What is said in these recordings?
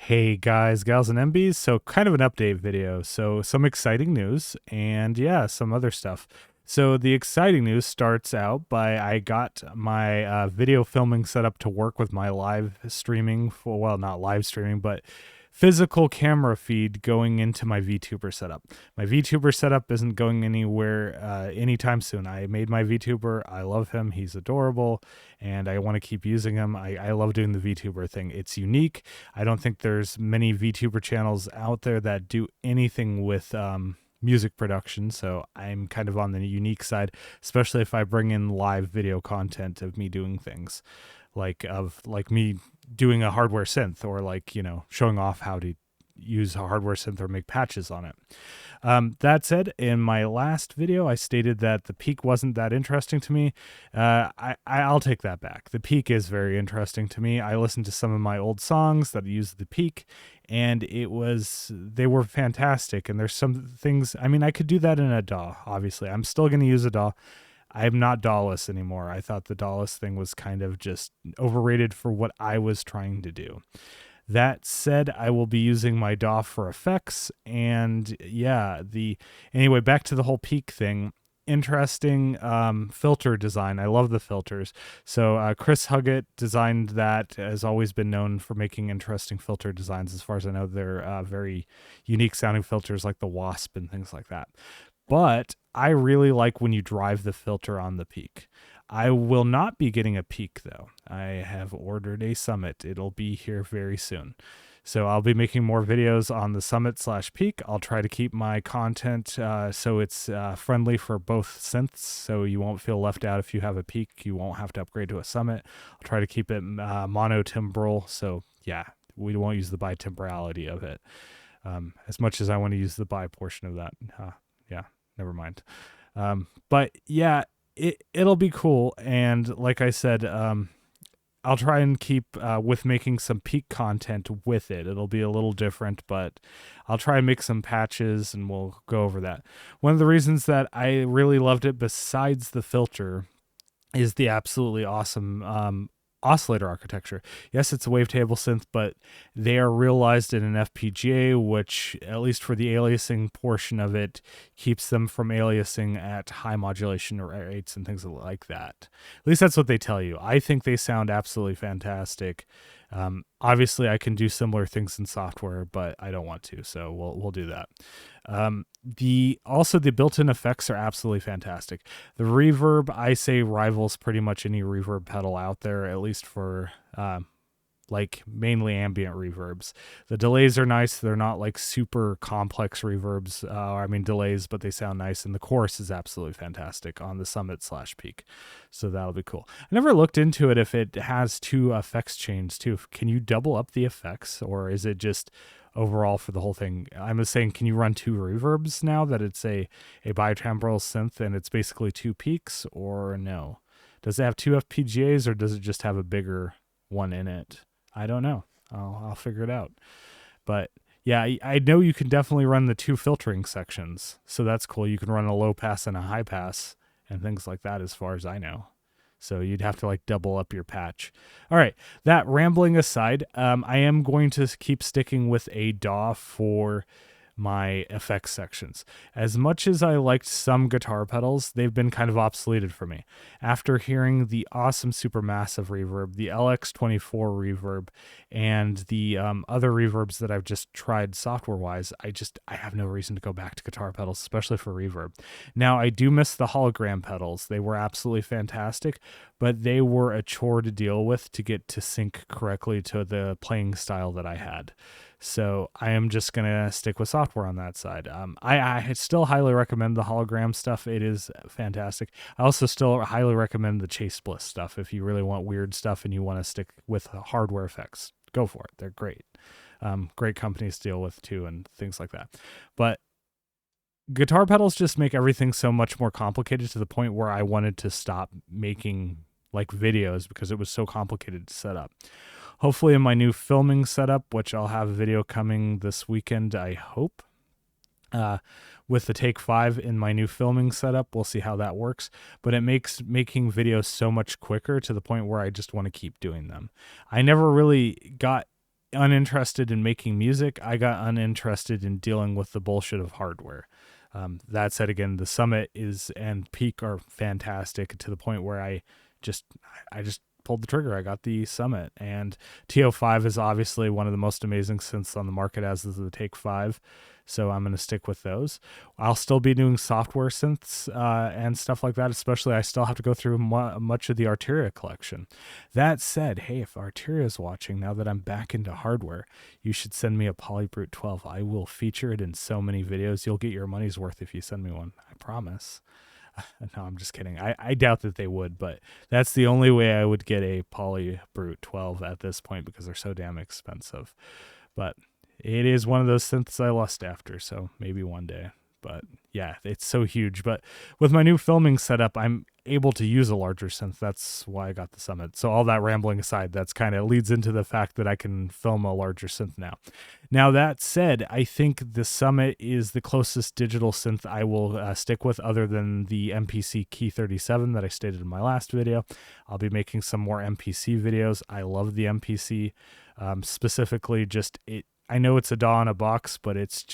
Hey guys, gals, and MBs. So, kind of an update video. So, some exciting news and yeah, some other stuff. So, the exciting news starts out by I got my video filming set up to work with my live streaming for, well, not live streaming, but physical camera feed going into my VTuber setup. My VTuber setup isn't going anywhere anytime soon. I made my VTuber. I love him. He's adorable and I want to keep using him. I love doing the VTuber thing. It's unique. I don't think there's many VTuber channels out there that do anything with music production, so I'm kind of on the unique side, especially if I bring in live video content of me doing things like me doing a hardware synth, or showing off how to use a hardware synth or make patches on it. That said, in my last video, I stated that the peak wasn't that interesting to me. I'll take that back. The peak is very interesting to me. I listened to some of my old songs that used the peak, and they were fantastic. And there's some things, I mean, I could do that in a DAW, obviously. I'm still going to use a DAW. I'm not DAW-less anymore. I thought the DAW-less thing was kind of just overrated for what I was trying to do. That said, I will be using my DAW for effects, and yeah, anyway, back to the whole peak thing. Interesting filter design. I love the filters. So Chris Huggett designed that, has always been known for making interesting filter designs. As far as I know, they're very unique sounding filters like the Wasp and things like that. But I really like when you drive the filter on the peak. I will not be getting a peak though. I have ordered a Summit. It'll be here very soon. So I'll be making more videos on the Summit/peak. I'll try to keep my content so it's friendly for both synths, so you won't feel left out if you have a peak. You won't have to upgrade to a Summit. I'll try to keep it monotimbral, so yeah, we won't use the bitemporality of it as much as I want to use the bi portion of that. Yeah, never mind. But yeah, it'll be cool. And like I said, I'll try and keep with making some peak content with it. It'll be a little different, but I'll try and make some patches and we'll go over that. One of the reasons that I really loved it, besides the filter, is the absolutely awesome oscillator architecture. Yes, it's a wavetable synth, but they are realized in an FPGA, which, at least for the aliasing portion of it, keeps them from aliasing at high modulation rates and things like that. At least that's what they tell you. I think they sound absolutely fantastic. Obviously, I can do similar things in software, but I don't want to, so we'll do that. The built-in effects are absolutely fantastic. The reverb, I say, rivals pretty much any reverb pedal out there, at least for mainly ambient reverbs. The delays are nice. They're not like super complex reverbs, delays, but they sound nice. And the chorus is absolutely fantastic on the Summit/peak. So that'll be cool. I never looked into it if it has two effects chains too. Can you double up the effects, or is it just overall for the whole thing? I'm just saying, can you run two reverbs now that it's a bitemporal synth and it's basically two peaks, or no? Does it have two FPGAs, or does it just have a bigger one in it? I don't know. I'll figure it out. But yeah, I know you can definitely run the two filtering sections. So that's cool. You can run a low pass and a high pass and things like that, as far as I know. So you'd have to double up your patch. All right, that rambling aside, I am going to keep sticking with a DAW for my effects sections. As much as I liked some guitar pedals, they've been kind of obsoleted for me. After hearing the awesome Supermassive reverb, the LX24 reverb, and the other reverbs that I've just tried software-wise, I have no reason to go back to guitar pedals, especially for reverb. Now, I do miss the hologram pedals. They were absolutely fantastic, but they were a chore to deal with to get to sync correctly to the playing style that I had. So I am just going to stick with software on that side. I still highly recommend the hologram stuff. It is fantastic. I also still highly recommend the Chase Bliss stuff. If you really want weird stuff and you want to stick with hardware effects, go for it. They're great. Great companies to deal with too, and things like that. But guitar pedals just make everything so much more complicated, to the point where I wanted to stop making videos because it was so complicated to set up. Hopefully in my new filming setup, which I'll have a video coming this weekend, I hope, with the Take 5 in my new filming setup. We'll see how that works. But it makes making videos so much quicker, to the point where I just want to keep doing them. I never really got uninterested in making music. I got uninterested in dealing with the bullshit of hardware. That said, again, the Summit is and Peak are fantastic to the point where just I just pulled the trigger. I got the Summit, and TO5 is obviously one of the most amazing synths on the market, as is the Take 5. So I'm going to stick with those. I'll still be doing software synths and stuff like that, especially I still have to go through much of the Arteria collection. That said, hey, if Arteria is watching, now that I'm back into hardware, you should send me a Polybrute 12. I will feature it in so many videos. You'll get your money's worth if you send me one. I promise. No, I'm just kidding. I doubt that they would, but that's the only way I would get a Polybrute 12 at this point because they're so damn expensive. But it is one of those synths I lust after, so maybe one day. But yeah, it's so huge. But with my new filming setup, I'm able to use a larger synth. That's why I got the Summit. So all that rambling aside, that's kind of leads into the fact that I can film a larger synth now. Now, that said, I think the Summit is the closest digital synth I will stick with, other than the MPC Key 37 that I stated in my last video. I'll be making some more MPC videos. I love the MPC, specifically just it. I know it's a DAW in a box, but it's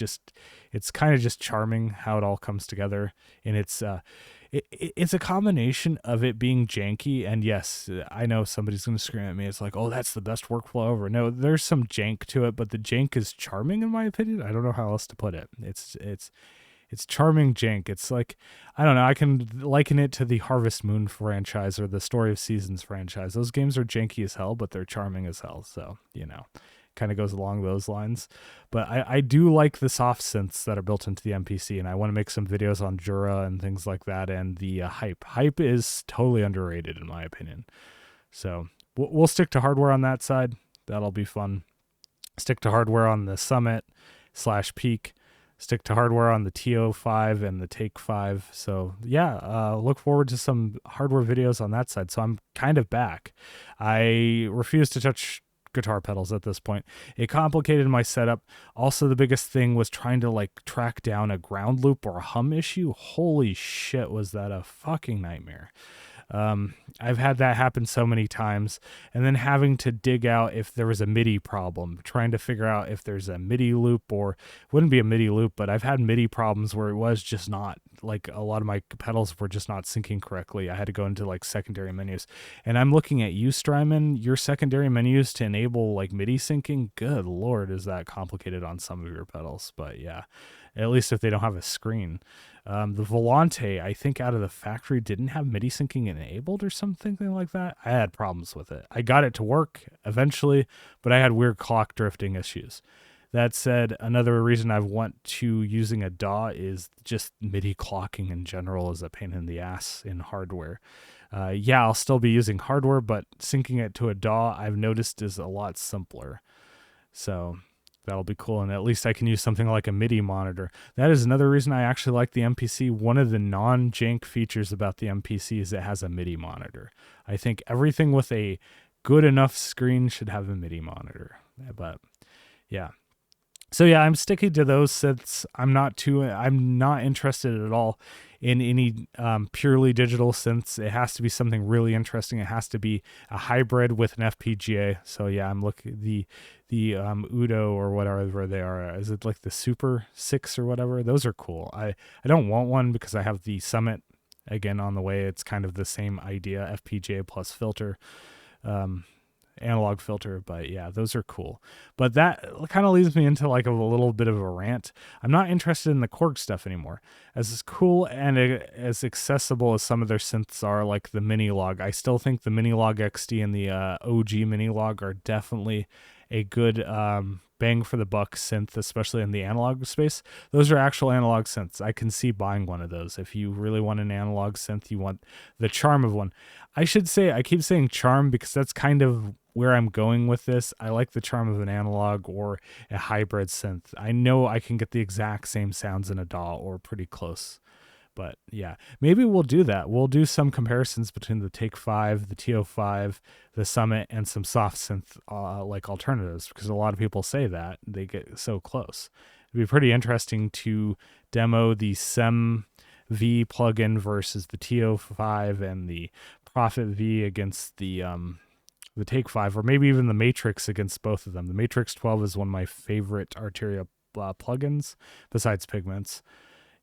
kind of just charming how it all comes together. And it's a combination of it being janky. And yes, I know somebody's going to scream at me. It's like, oh, that's the best workflow ever. No, there's some jank to it, but the jank is charming in my opinion. I don't know how else to put it. It's charming jank. It's like, I don't know, I can liken it to the Harvest Moon franchise or the Story of Seasons franchise. Those games are janky as hell, but they're charming as hell. So, kind of goes along those lines. But I do like the soft synths that are built into the MPC, and I want to make some videos on Jura and things like that, and the Hype. Hype is totally underrated in my opinion. So we'll stick to hardware on that side. That'll be fun. Stick to hardware on the Summit / Peak. Stick to hardware on the TO5 and the Take 5. So yeah, look forward to some hardware videos on that side. So I'm kind of back. I refuse to touch guitar pedals at this point. It complicated my setup. Also, the biggest thing was trying to track down a ground loop or a hum issue. Holy shit, was that a fucking nightmare. I've had that happen so many times, and then having to dig out if there was a MIDI problem, trying to figure out if there's a MIDI loop, or it wouldn't be a MIDI loop, but I've had MIDI problems where it was just not, a lot of my pedals were just not syncing correctly. I had to go into secondary menus, and I'm looking at you, Strymon, your secondary menus to enable MIDI syncing. Good Lord, is that complicated on some of your pedals. But yeah, at least if they don't have a screen. The Volante, I think out of the factory, didn't have MIDI syncing enabled or something like that. I had problems with it. I got it to work eventually, but I had weird clock drifting issues. That said, another reason I want to using a DAW is just MIDI clocking in general is a pain in the ass in hardware. Yeah, I'll still be using hardware, but syncing it to a DAW I've noticed is a lot simpler. So that'll be cool, and at least I can use something like a MIDI monitor. That is another reason I actually like the MPC. One of the non-jank features about the MPC is it has a MIDI monitor. I think everything with a good enough screen should have a MIDI monitor. But yeah. So yeah, I'm sticking to those synths. I'm not interested at all in any purely digital synths. It has to be something really interesting. It has to be a hybrid with an FPGA. So yeah, I'm looking the Udo or whatever they are. Is it the Super 6 or whatever? Those are cool. I don't want one because I have the Summit again on the way. It's kind of the same idea, FPGA plus filter. Analog filter, but yeah, those are cool. But that kind of leads me into a little bit of a rant. I'm not interested in the Korg stuff anymore. As cool and as accessible as some of their synths are, like the Minilog, I still think the Minilog XD and the OG Minilog are definitely a good bang for the buck synth, especially in the analog space. Those are actual analog synths. I can see buying one of those. If you really want an analog synth, you want the charm of one. I should say, I keep saying charm because that's kind of where I'm going with this. I like the charm of an analog or a hybrid synth. I know I can get the exact same sounds in a DAW or pretty close. But yeah, maybe we'll do that. We'll do some comparisons between the Take 5, the TO5, the Summit, and some soft synth alternatives, because a lot of people say that they get so close. It'd be pretty interesting to demo the SEM V plugin versus the TO5 and the Prophet V against the the Take 5, or maybe even the Matrix against both of them. The Matrix 12 is one of my favorite Arturia plugins besides Pigments.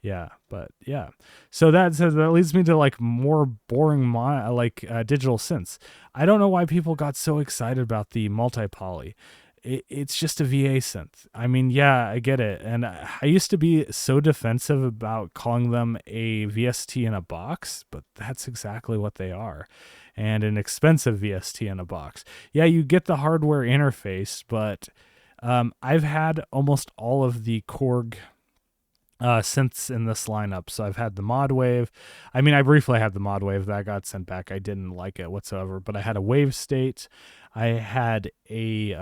Yeah, but yeah. So that leads me to like more boring digital synths. I don't know why people got so excited about the multi-poly. It's just a VA synth. I mean, yeah, I get it. And I used to be so defensive about calling them a VST in a box, but that's exactly what they are. And an expensive VST in a box. Yeah, you get the hardware interface, but I've had almost all of the Korg synths in this lineup. So I've had the Mod Wave. I mean, I briefly had the Mod Wave that got sent back. I didn't like it whatsoever, but I had a Wave State. I had the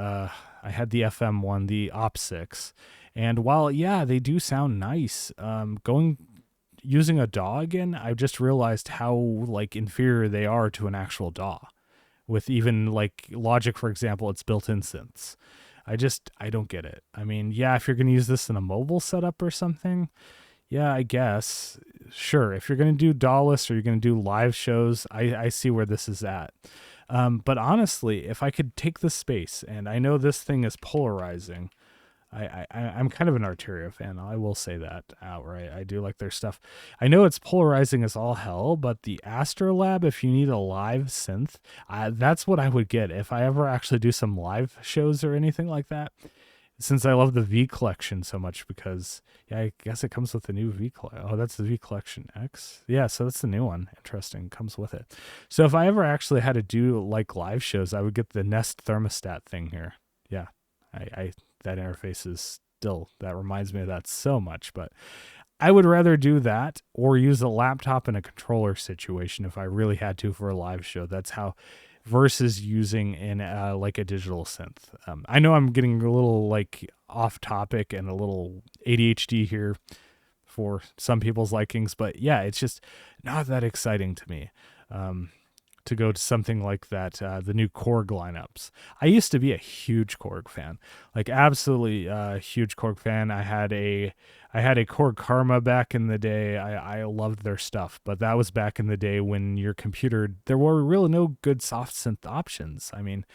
FM one, the Op6. And while, yeah, they do sound nice, using a DAW again, I've just realized how like inferior they are to an actual DAW. With even like Logic, for example, it's built-in synths. I don't get it. I mean, yeah, if you're going to use this in a mobile setup or something, yeah, I guess. Sure, if you're going to do DAW-less or you're going to do live shows, I see where this is at. But honestly, if I could take the space, and I know this thing is polarizing, I'm kind of an Arturia fan. I will say that outright. I do like their stuff. I know it's polarizing as all hell, but the Astrolab, if you need a live synth, that's what I would get if I ever actually do some live shows or anything like that. Since I love the V collection so much, because yeah, I guess it comes with the new V collection. Oh, that's the V collection X. Yeah, so that's the new one. Interesting, comes with it. So if I ever actually had to do like live shows, I would get the Nest thermostat thing here. Yeah, I that interface is still, that reminds me of that so much, but I would rather do that or use a laptop and a controller situation if I really had to for a live show. That's how, versus using in like a digital synth. I know I'm getting a little like off topic and a little ADHD here for some people's likings, but yeah, it's just not that exciting to me. To go to something like that, the new Korg lineups. I used to be a huge Korg fan, like absolutely huge Korg fan. I had a Korg Karma back in the day. I loved their stuff, but that was back in the day when your computer, there were really no good soft synth options. I mean,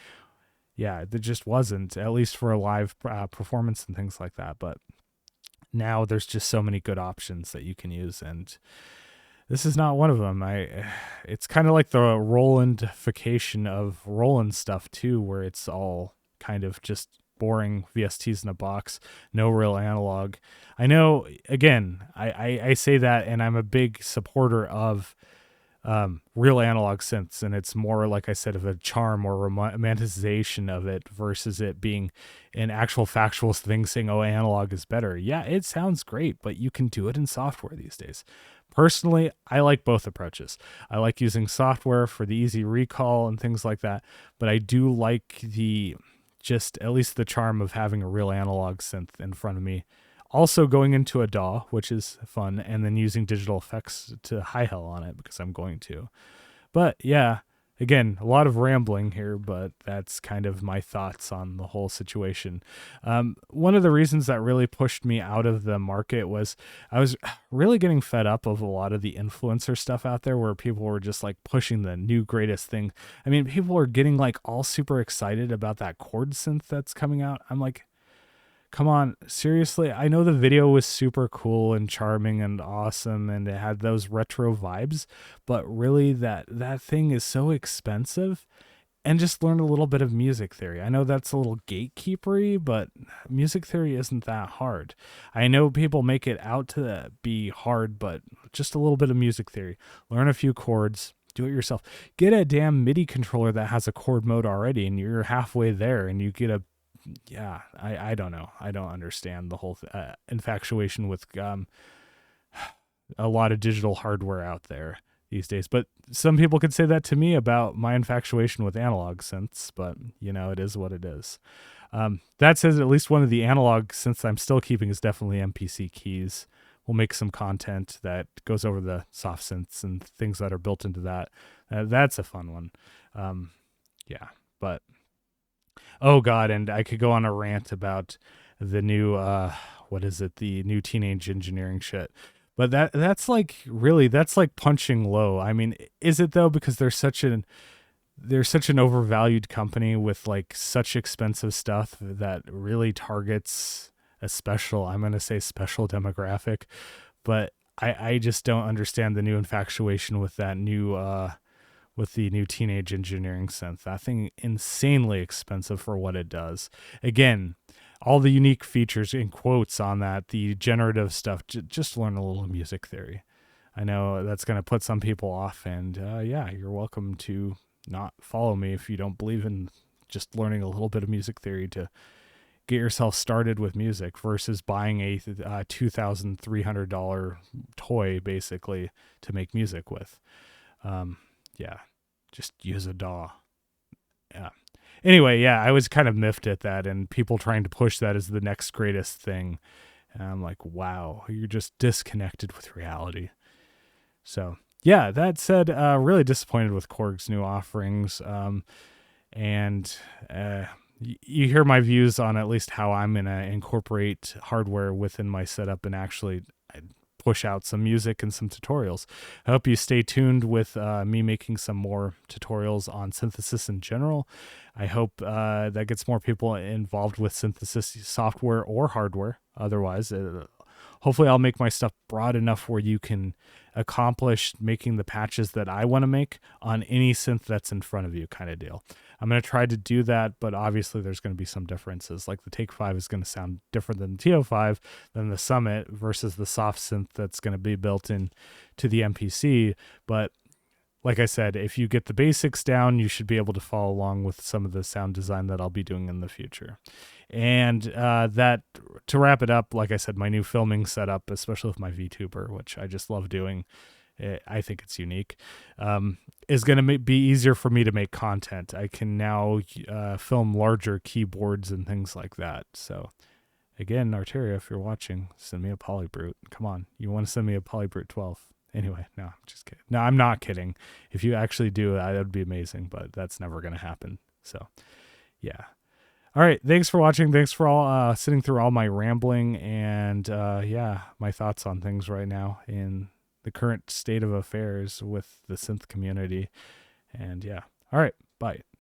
yeah, there just wasn't, at least for a live performance and things like that. But now there's just so many good options that you can use, and this is not one of them. It's kind of like the Rolandification of Roland stuff too, where it's all kind of just boring VSTs in a box, no real analog. I know, again, I say that, and I'm a big supporter of real analog synths, and it's more, like I said, of a charm or romanticization of it versus it being an actual factual thing saying, oh, analog is better. Yeah, it sounds great, but you can do it in software these days. Personally, I like both approaches. I like using software for the easy recall and things like that, but I do like just at least the charm of having a real analog synth in front of me. Also going into a DAW, which is fun, and then using digital effects to high hell on it because I'm going to. But yeah, again, a lot of rambling here, but that's kind of my thoughts on the whole situation. One of the reasons that really pushed me out of the market was I was really getting fed up of a lot of the influencer stuff out there where people were just like pushing the new greatest thing. I mean, people are getting like all super excited about that chord synth that's coming out. I'm like, come on, seriously? I know the video was super cool and charming and awesome and it had those retro vibes, but really that thing is so expensive. And just learn a little bit of music theory. I know that's a little gatekeepery, but music theory isn't that hard. I know people make it out to be hard, but just a little bit of music theory. Learn a few chords, do it yourself. Get a damn MIDI controller that has a chord mode already and you're halfway there and you get a, yeah, I don't know. I don't understand the whole infatuation with a lot of digital hardware out there these days. But some people could say that to me about my infatuation with analog synths, but you know, it is what it is. That says at least one of the analog synths I'm still keeping is definitely MPC keys. We'll make some content that goes over the soft synths and things that are built into that. That's a fun one. Yeah, but oh God, and I could go on a rant about the new, the new teenage engineering shit. But that's like, really, that's like punching low. I mean, is it though? Because there's such an they're such an overvalued company with like such expensive stuff that really targets a special, I'm going to say special demographic, but I just don't understand the new infatuation with that new with the new teenage engineering synth. That thing insanely expensive for what it does. Again, all the unique features in quotes on that, the generative stuff, just learn a little music theory. I know that's going to put some people off, and yeah, you're welcome to not follow me if you don't believe in just learning a little bit of music theory to get yourself started with music versus buying a $2,300 toy basically to make music with. Yeah, just use a DAW. Yeah. Anyway, yeah, I was kind of miffed at that and people trying to push that as the next greatest thing. And I'm like, wow, you're just disconnected with reality. So, yeah, that said, really disappointed with Korg's new offerings. And you hear my views on at least how I'm going to incorporate hardware within my setup and actually push out some music and some tutorials. I hope you stay tuned with me making some more tutorials on synthesis in general. I hope that gets more people involved with synthesis software or hardware. Otherwise, hopefully I'll make my stuff broad enough where you can accomplish making the patches that I want to make on any synth that's in front of you, kind of deal. I'm going to try to do that, but obviously there's going to be some differences. Like the Take 5 is going to sound different than the TO5, than the Summit versus the soft synth that's going to be built in to the MPC. But like I said, if you get the basics down, you should be able to follow along with some of the sound design that I'll be doing in the future. And that, to wrap it up, like I said, my new filming setup, especially with my VTuber, which I just love doing, I think it's unique, is going to be easier for me to make content. I can now film larger keyboards and things like that. So again, Arteria, if you're watching, send me a Polybrute. Come on, you want to send me a Polybrute 12. Anyway, no, I'm just kidding. No, I'm not kidding. If you actually do, that would be amazing, but that's never going to happen. So, yeah. All right. Thanks for watching. Thanks for all sitting through all my rambling and, yeah, my thoughts on things right now in the current state of affairs with the synth community. And, yeah. All right. Bye.